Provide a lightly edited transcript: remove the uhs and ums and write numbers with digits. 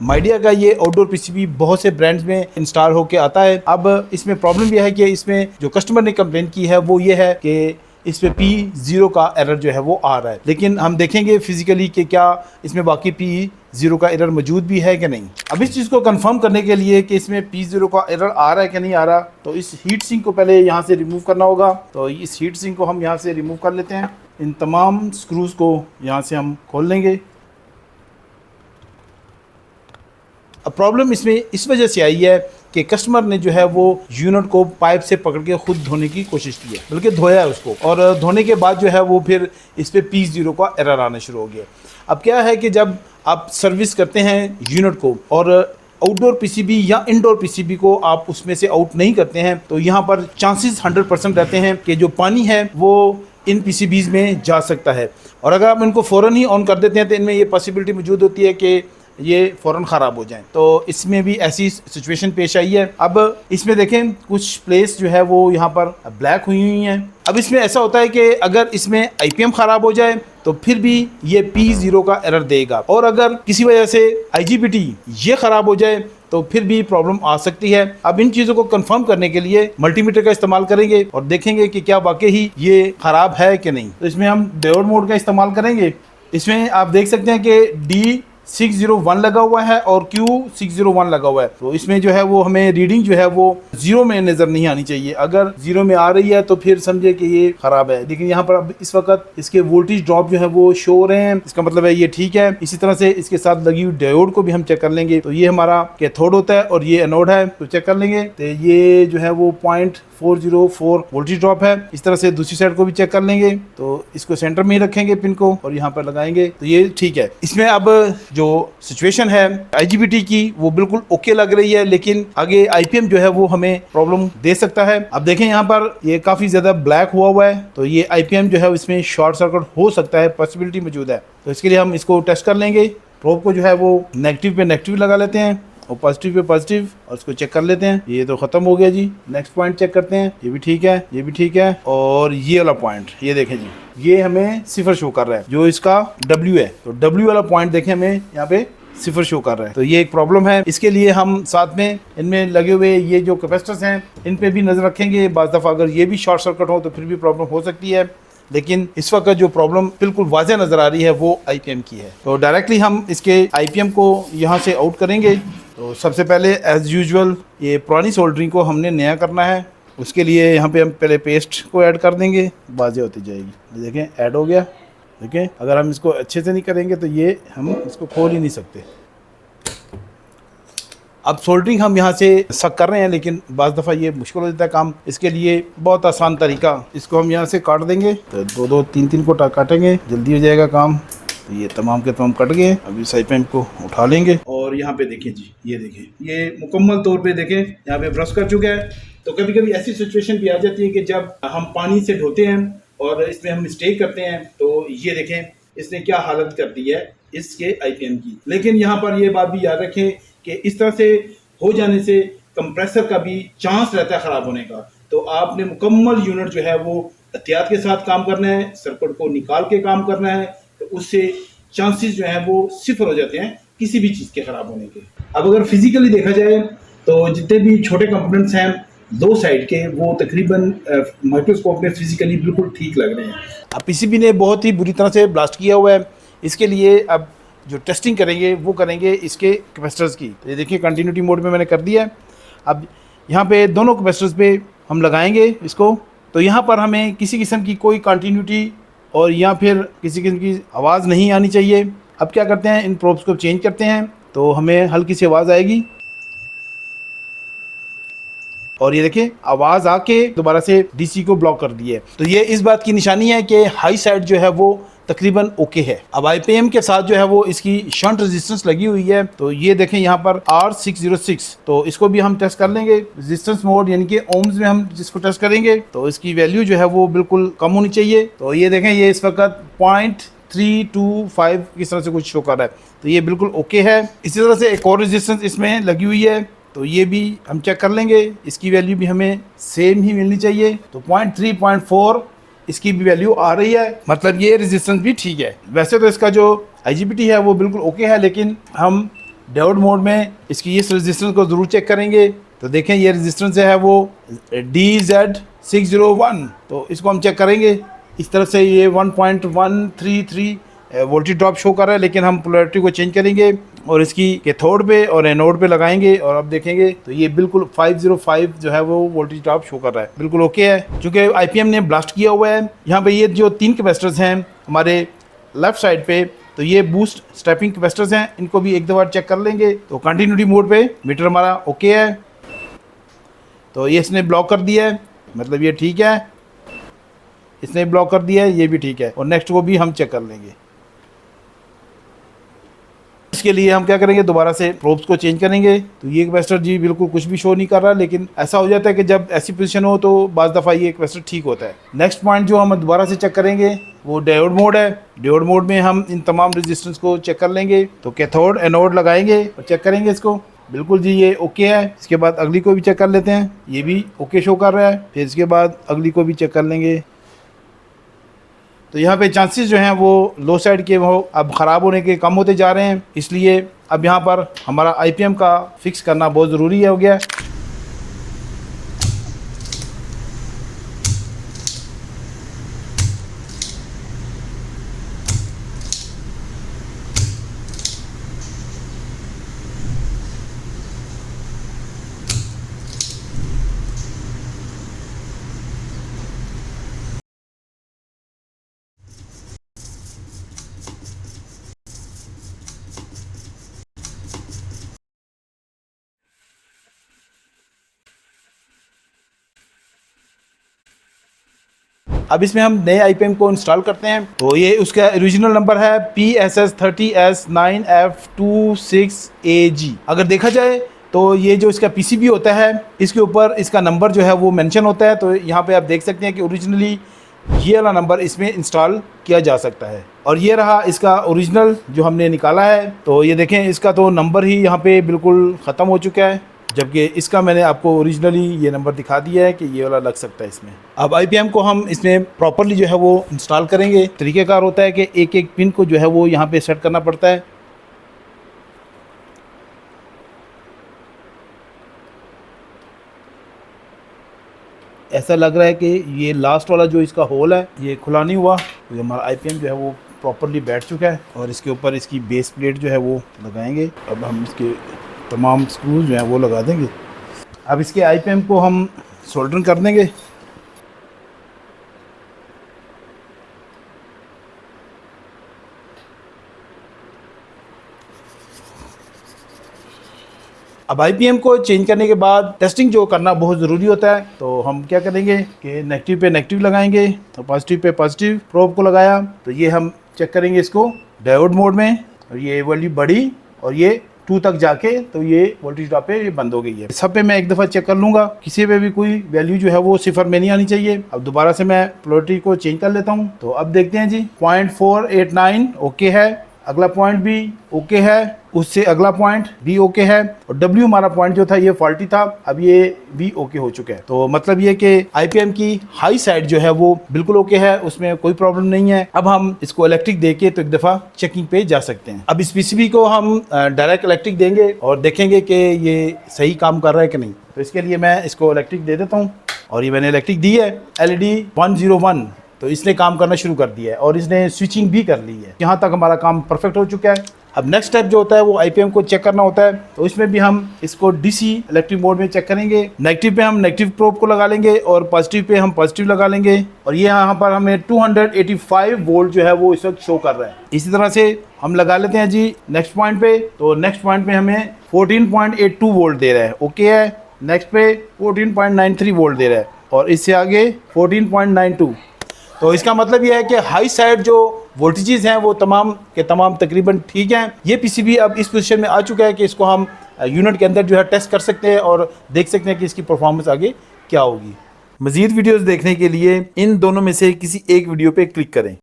Midea का ये outdoor PCB बहुत से ब्रांड्स में इंस्टॉल होके आता है। अब इसमें प्रॉब्लम यह है कि इसमें जो कस्टमर ने कंप्लेन की है वो ये है कि इस पे P0 का एरर जो है वो आ रहा है, लेकिन हम देखेंगे फिजिकली कि क्या इसमें बाकी P0 का एरर मौजूद भी है कि नहीं। अब इस चीज़ को कंफर्म करने के लिए कि इसमें P0 का एरर आ रहा है कि नहीं आ रहा, तो इस हीट सिंक को पहले यहाँ से रिमूव करना होगा। तो इस हीट सिंक को हम यहाँ से रिमूव कर लेते हैं। इन तमाम स्क्रूज़ को यहाँ से हम खोल लेंगे। अब प्रॉब्लम इसमें इस वजह से आई है कि कस्टमर ने जो है वो यूनिट को पाइप से पकड़ के खुद धोने की कोशिश की है, बल्कि धोया है उसको, और धोने के बाद जो है वो फिर इस पे P0 का एरर आना शुरू हो गया। अब क्या है कि जब आप सर्विस करते हैं यूनिट को और आउटडोर पीसीबी या इंडोर पीसीबी को आप उसमें से आउट नहीं करते हैं, तो यहाँ पर चांसेस 100% रहते हैं कि जो पानी है वो इन पीसीबीज में जा सकता है। और अगर आप इनको फ़ौरन ही ऑन कर देते हैं तो इनमें ये पॉसिबिलिटी मौजूद होती है कि ये फ़ौरन ख़राब हो जाएं। तो इसमें भी ऐसी सिचुएशन पेश आई है। अब इसमें देखें कुछ प्लेस जो है वो यहाँ पर ब्लैक हुई हैं। अब इसमें ऐसा होता है कि अगर इसमें IPM ख़राब हो जाए तो फिर भी ये P0 का एरर देगा, और अगर किसी वजह से IGBT ये ख़राब हो जाए तो फिर भी प्रॉब्लम आ सकती है। अब इन चीज़ों को कंफर्म करने के लिए मल्टीमीटर का इस्तेमाल करेंगे और देखेंगे कि क्या वाकई ही ये ख़राब है कि नहीं। तो इसमें हम डायोड मोड का इस्तेमाल करेंगे। इसमें आप देख सकते हैं कि D601 लगा हुआ है और Q601 लगा हुआ है। तो इसमें जो है वो हमें रीडिंग जो है वो 0 में नज़र नहीं आनी चाहिए। अगर 0 में आ रही है तो फिर समझे कि ये ख़राब है, लेकिन यहाँ पर अब इस वक्त इसके वोल्टेज ड्रॉप जो है वो शो हो रहे हैं, इसका मतलब है ये ठीक है। इसी तरह से इसके साथ लगी हुई डायोड को भी हम चेक कर लेंगे। तो ये हमारा कैथोड होता है और ये एनोड है, तो चेक कर लेंगे। तो ये जो है वो 0.404 वोल्टेज ड्रॉप है। इस तरह से दूसरी साइड को भी चेक कर लेंगे। तो इसको सेंटर में ही रखेंगे पिन को और यहाँ पर लगाएंगे, तो ये ठीक है। इसमें अब जो सिचुएशन है IGBT की वो बिल्कुल ओके लग रही है, लेकिन आगे IPM जो है वो हमें प्रॉब्लम दे सकता है। अब देखें यहाँ पर ये काफ़ी ज़्यादा ब्लैक हुआ है, तो ये IPM जो है इसमें शॉर्ट सर्किट हो सकता है, पॉसिबिलिटी मौजूद है। तो इसके लिए हम इसको टेस्ट कर लेंगे। प्रोब को जो है वो नेगेटिव पे नेगेटिव लगा लेते हैं और पॉजिटिव पे पॉजिटिव, और इसको चेक कर लेते हैं। ये तो ख़त्म हो गया जी। नेक्स्ट पॉइंट चेक करते हैं। ये भी ठीक है, ये भी ठीक है, और ये वाला पॉइंट ये देखें जी, ये हमें 0 शो कर रहा है। जो इसका W है, तो W वाला पॉइंट देखें हमें यहाँ पे 0 शो कर रहा है। तो ये एक प्रॉब्लम है। इसके लिए हम साथ में इनमें लगे हुए ये जो कैपेसिटर्स हैं इन पे भी नज़र रखेंगे। बाज़ दफ़ा अगर ये भी शॉर्ट सर्किट हो तो फिर भी प्रॉब्लम हो सकती है, लेकिन इस वक्त जो प्रॉब्लम बिल्कुल वाज़ेह नज़र आ रही है वो IPM की है। तो डायरेक्टली हम इसके IPM को यहाँ से आउट करेंगे। तो सबसे पहले एज़ यूजुअल ये पुरानी सोल्डरिंग को हमने नया करना है। उसके लिए यहाँ पे हम पहले पेस्ट को ऐड कर देंगे, वाज़ेह होती जाएगी। देखें ऐड हो गया। देखें अगर हम इसको अच्छे से नहीं करेंगे तो ये हम इसको खोल ही नहीं सकते। अब सोल्डरिंग हम यहाँ से सक कर रहे हैं, लेकिन बाज़ दफ़ा ये मुश्किल हो जाता है काम। इसके लिए बहुत आसान तरीका, इसको हम यहाँ से काट देंगे। तो 2-2 3-3 को काटेंगे, जल्दी हो जाएगा काम। तो ये तमाम के तमाम कट गए। अभी IPM को उठा लेंगे और यहाँ पे देखें जी, ये देखें ये मुकम्मल तौर पे देखें यहाँ पे ब्रश कर चुका है। तो कभी कभी ऐसी सिचुएशन भी आ जाती है कि जब हम पानी से धोते हैं और इसमें हम मिस्टेक करते हैं, तो ये देखें इसने क्या हालत कर दी है इसके IPM की। लेकिन यहाँ पर ये बात भी याद रखें कि इस तरह से हो जाने से कंप्रेसर का भी चांस रहता है ख़राब होने का। तो आपने मुकम्मल यूनिट जो है वो एहतियात के साथ काम करना है, सर्किट को निकाल के काम करना है, तो उससे चांसेस जो हैं वो 0 हो जाते हैं किसी भी चीज़ के ख़राब होने के। अब अगर फिजिकली देखा जाए तो जितने भी छोटे कंपोनेंट्स हैं दो साइड के, वो तकरीबन माइक्रोस्कोप में फिजिकली बिल्कुल ठीक लग रहे हैं। अब PCB ने बहुत ही बुरी तरह से ब्लास्ट किया हुआ है। इसके लिए अब जो टेस्टिंग करेंगे वो करेंगे इसके कैपेसिटर्स की। तो ये देखिए कंटिन्यूटी मोड में मैंने कर दिया है। अब यहाँ पे दोनों कैपेसिटर्स पे हम लगाएंगे इसको। तो यहाँ पर हमें किसी किस्म की कोई कंटिन्यूटी और या फिर किसी किस्म की आवाज़ नहीं आनी चाहिए। अब क्या करते हैं, इन प्रोब्स को चेंज करते हैं तो हमें हल्की सी आवाज़ आएगी, और ये देखिए आवाज़ आके दोबारा से DC को ब्लॉक कर दी है। तो ये इस बात की निशानी है कि हाई साइड जो है वो तकरीबन ओके है। अब IPM के साथ जो है वो इसकी शंट रेजिस्टेंस लगी हुई है। तो ये देखें यहाँ पर R606, तो इसको भी हम टेस्ट कर लेंगे रेजिस्टेंस मोड, यानी कि ओम्स में हम जिसको टेस्ट करेंगे तो इसकी वैल्यू जो है वो बिल्कुल कम होनी चाहिए। तो ये देखें ये इस वक्त 0.325 किस तरह से कुछ शो कर रहा है, तो ये बिल्कुल ओके है। इसी तरह से एक और रेजिस्टेंस इसमें लगी हुई है, तो ये भी हम चेक कर लेंगे। इसकी वैल्यू भी हमें सेम ही मिलनी चाहिए। तो 0.3.4 इसकी भी वैल्यू आ रही है, मतलब ये रेजिस्टेंस भी ठीक है। वैसे तो इसका जो IGBT है वो बिल्कुल ओके है, लेकिन हम डायोड मोड में इसकी इस रेजिस्टेंस को ज़रूर चेक करेंगे। तो देखें ये रेजिस्टेंस है वो DZ601, तो इसको हम चेक करेंगे। इस तरफ से ये 1.133 वोल्टेज ड्रॉप शो कर रहा है, लेकिन हम पोलैरिटी को चेंज करेंगे और इसकी कैथोड पे और एनोड पे लगाएंगे और अब देखेंगे तो ये बिल्कुल 505 जो है वो वोल्टेज ड्रॉप शो कर रहा है, बिल्कुल ओके है। चूँकि IPM ने ब्लास्ट किया हुआ है। यहाँ पे ये जो 3 कैपेसिटर्स हैं हमारे लेफ्ट साइड पे, तो ये बूस्ट स्टेपिंग कैपेसिटर्स हैं, इनको भी एक दफ़ा चेक कर लेंगे। तो कंटिन्यूटी मोड पे मीटर हमारा ओके है, तो ये इसने ब्लॉक कर दिया है, मतलब ये ठीक है। इसने ब्लॉक कर दिया है, ये भी ठीक है। और नेक्स्ट को भी हम चेक कर लेंगे। इसके लिए हम क्या करेंगे, दोबारा से प्रोब्स को चेंज करेंगे। तो ये कैपेसिटर जी बिल्कुल कुछ भी शो नहीं कर रहा, लेकिन ऐसा हो जाता है कि जब ऐसी पोजीशन हो तो बाज़ दफ़ा ये कैपेसिटर ठीक होता है। नेक्स्ट पॉइंट जो हम दोबारा से चेक करेंगे वो डायोड मोड है। डायोड मोड में हम इन तमाम रेजिस्टेंस को चेक कर लेंगे। तो कैथोड एनोड लगाएंगे और चेक करेंगे इसको, बिल्कुल जी ये ओके है। इसके बाद अगली को भी चेक कर लेते हैं, ये भी ओके शो कर रहा है। फिर इसके बाद अगली को भी चेक कर लेंगे। तो यहाँ पे चांसेस जो हैं वो लो साइड के वो अब ख़राब होने के कम होते जा रहे हैं, इसलिए अब यहाँ पर हमारा IPM का फिक्स करना बहुत ज़रूरी हो गया। अब इसमें हम नए IPM को इंस्टॉल करते हैं। तो ये उसका ओरिजिनल नंबर है PSS30S9F26AG। अगर देखा जाए तो ये जो इसका PCB होता है, इसके ऊपर इसका नंबर जो है वो मेंशन होता है। तो यहाँ पे आप देख सकते हैं कि ओरिजिनली ये वाला नंबर इसमें इंस्टॉल किया जा सकता है। और ये रहा इसका ओरिजिनल जो हमने निकाला है। तो ये देखें, इसका तो नंबर ही यहाँ पे बिल्कुल ख़त्म हो चुका है, जबकि इसका मैंने आपको ओरिजिनली ये नंबर दिखा दिया है कि ये वाला लग सकता है इसमें। अब IPM को हम इसमें प्रॉपरली जो है वो इंस्टॉल करेंगे। तरीक़ेकार होता है कि एक एक पिन को जो है वो यहाँ पे सेट करना पड़ता है। ऐसा लग रहा है कि ये लास्ट वाला जो इसका होल है ये खुला नहीं हुआ, तो हमारा IPM जो है वो प्रॉपरली बैठ चुका है। और इसके ऊपर इसकी बेस प्लेट जो है वो लगाएंगे। अब हम इसके तमाम स्क्रूज जो हैं वो लगा देंगे। अब इसके IPM को हम सोल्डरिंग कर देंगे। अब IPM को चेंज करने के बाद टेस्टिंग जो करना बहुत ज़रूरी होता है। तो हम क्या करेंगे कि नेगेटिव पे नेगेटिव लगाएंगे, तो पॉजिटिव पे पॉजिटिव प्रोब को लगाया। तो ये हम चेक करेंगे इसको डायोड मोड में, और ये वैल्यू बढ़ी और ये 2 तक जाके तो ये वोल्टेज ड्रॉप पे ये बंद हो गई है। सब पे मैं एक दफ़ा चेक कर लूँगा, किसी पे भी कोई वैल्यू जो है वो सिफर में नहीं आनी चाहिए। अब दोबारा से मैं पोलैरिटी को चेंज कर लेता हूँ। तो अब देखते हैं जी 0.489 ओके है, अगला पॉइंट भी ओके है, उससे अगला पॉइंट भी ओके है, और W हमारा पॉइंट जो था ये फॉल्टी था, अब ये भी ओके हो चुका है। तो मतलब ये कि IPM की हाई साइड जो है वो बिल्कुल ओके है, उसमें कोई प्रॉब्लम नहीं है। अब हम इसको इलेक्ट्रिक देके तो एक दफ़ा चेकिंग पे जा सकते हैं। अब इस PCB को हम डायरेक्ट इलेक्ट्रिक देंगे और देखेंगे कि ये सही काम कर रहा है कि नहीं। तो इसके लिए मैं इसको इलेक्ट्रिक दे देता हूँ, और ये मैंने इलेक्ट्रिक दी है LED 101। तो इसने काम करना शुरू कर दिया है और इसने स्विचिंग भी कर ली है। यहाँ तक हमारा काम परफेक्ट हो चुका है। अब नेक्स्ट स्टेप जो होता है वो IPM को चेक करना होता है। तो इसमें भी हम इसको DC इलेक्ट्रिक मोड में चेक करेंगे। नेगेटिव पे हम नेगेटिव प्रोब को लगा लेंगे और पॉजिटिव पे हम पॉजिटिव लगा लेंगे, और ये यहाँ पर हमें 285 वोल्ट जो है वो इस वक्त शो कर रहा है। इसी तरह से हम लगा लेते हैं जी नेक्स्ट पॉइंट पे। तो नेक्स्ट पॉइंट पे हमें 14.82 वोल्ट दे रहा है, ओके है। नेक्स्ट पे 14.93 वोल्ट दे रहा है, और इससे आगे 14.92। तो इसका मतलब ये है कि हाई साइड जो वोल्टेजेस हैं वो तमाम के तमाम तकरीबन ठीक हैं। ये PCB अब इस पोजीशन में आ चुका है कि इसको हम यूनिट के अंदर जो है टेस्ट कर सकते हैं और देख सकते हैं कि इसकी परफॉर्मेंस आगे क्या होगी। मज़ीद वीडियोस देखने के लिए इन दोनों में से किसी एक वीडियो पे क्लिक करें।